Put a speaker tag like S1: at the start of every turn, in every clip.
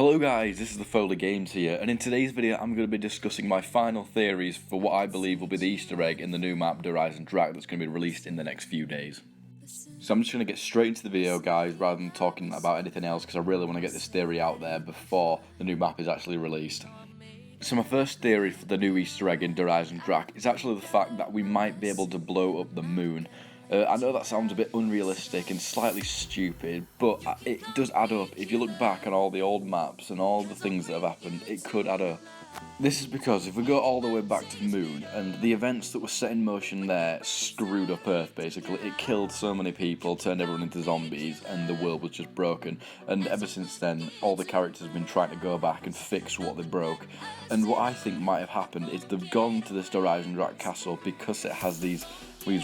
S1: Hello guys, this is the Foley Games here, and in today's video I'm going to be discussing my final theories for what I believe will be the Easter egg in the new map Eisendrache that's going to be released in the next few days. So I'm just going to get straight into the video guys, rather than talking about anything else, because I really want to get this theory out there before the new map is actually released. So my first theory for the new Easter egg in Eisendrache is actually the fact that we might be able to blow up the moon. I know that sounds a bit unrealistic and slightly stupid, but it does add up. If you look back on all the old maps and all the things that have happened, it could add up. This is because if we go all the way back to the moon, and the events that were set in motion there screwed up Earth basically. It killed so many people, turned everyone into zombies, and the world was just broken. And ever since then, all the characters have been trying to go back and fix what they broke. And what I think might have happened is they've gone to this Eisendrache castle because it has these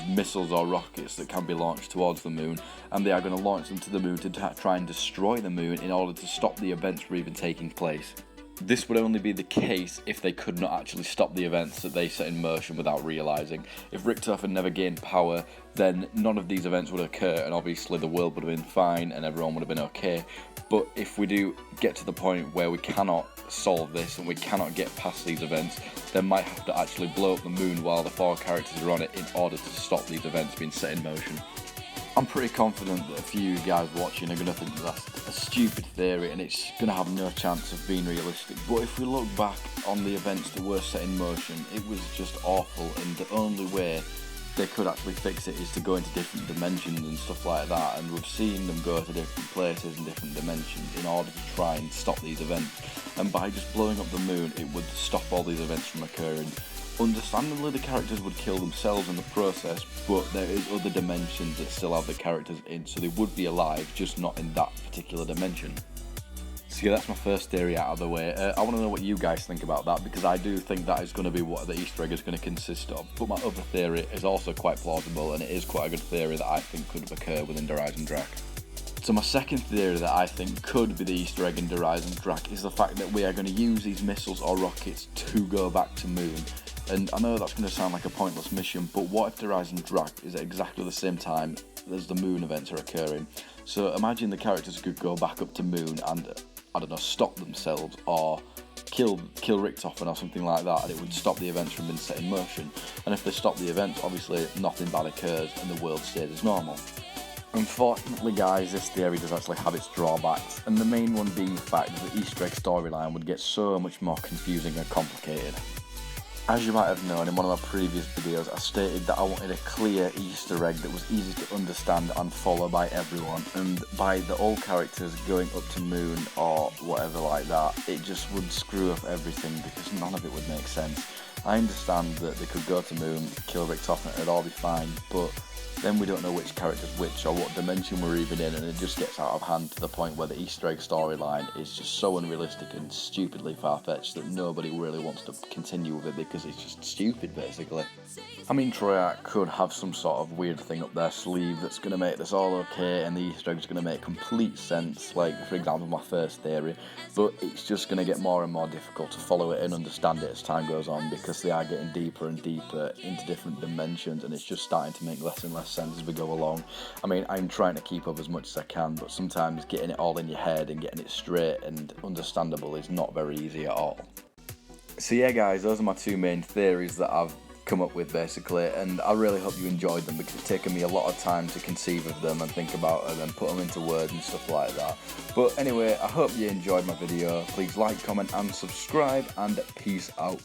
S1: missiles or rockets that can be launched towards the moon, and they are going to launch them to the moon to try and destroy the moon in order to stop the events from even taking place. This would only be the case if they could not actually stop the events that they set in motion without realising. If Richtofen never gained power, then none of these events would occur, and obviously the world would have been fine and everyone would have been okay. But if we do get to the point where we cannot solve this and we cannot get past these events, then might have to actually blow up the moon while the 4 characters are on it in order to stop these events being set in motion. I'm pretty confident that a few of you guys watching are going to think that's a stupid theory and it's going to have no chance of being realistic, but if we look back on the events that were set in motion, it was just awful, and the only way they could actually fix it is to go into different dimensions and stuff like that, and we've seen them go to different places and different dimensions in order to try and stop these events, and by just blowing up the moon it would stop all these events from occurring. Understandably, the characters would kill themselves in the process, but there is other dimensions that still have the characters in, so they would be alive, just not in that particular dimension. So yeah, that's my first theory out of the way. I want to know what you guys think about that, because I do think that is going to be what the Easter egg is going to consist of. But my other theory is also quite plausible, and it is quite a good theory that I think could occur within Eisendrache. So my second theory that I think could be the Easter egg in Eisendrache is the fact that we are going to use these missiles or rockets to go back to moon. And I know that's going to sound like a pointless mission, but what if Eisendrache is at exactly the same time as the moon events are occurring? So imagine the characters could go back up to moon and, I don't know, stop themselves or kill Richtofen or something like that, and it would stop the events from being set in motion. And if they stop the events, obviously nothing bad occurs and the world stays as normal. Unfortunately guys, this theory does actually have its drawbacks, and the main one being the fact that the Easter egg storyline would get so much more confusing and complicated. As you might have known in one of my previous videos, I stated that I wanted a clear Easter egg that was easy to understand and follow by everyone, and by the old characters going up to moon or whatever like that, it just would screw up everything because none of it would make sense. I understand that they could go to moon, kill Richtofen, and it'd all be fine, but then we don't know which character's which or what dimension we're even in, and it just gets out of hand to the point where the Easter egg storyline is just so unrealistic and stupidly far-fetched that nobody really wants to continue with it because it's just stupid basically. I mean, Treyarch could have some sort of weird thing up their sleeve that's going to make this all okay and the Easter egg's going to make complete sense, like for example my first theory, but it's just going to get more and more difficult to follow it and understand it as time goes on because they are getting deeper and deeper into different dimensions, and it's just starting to make less and less sense as we go along. I mean, I'm trying to keep up as much as I can, but sometimes getting it all in your head and getting it straight and understandable is not very easy at all. So yeah guys, those are my two main theories that I've come up with basically, and I really hope you enjoyed them because it's taken me a lot of time to conceive of them and think about them and put them into words and stuff like that. But anyway, I hope you enjoyed my video. Please like, comment and subscribe, and peace out.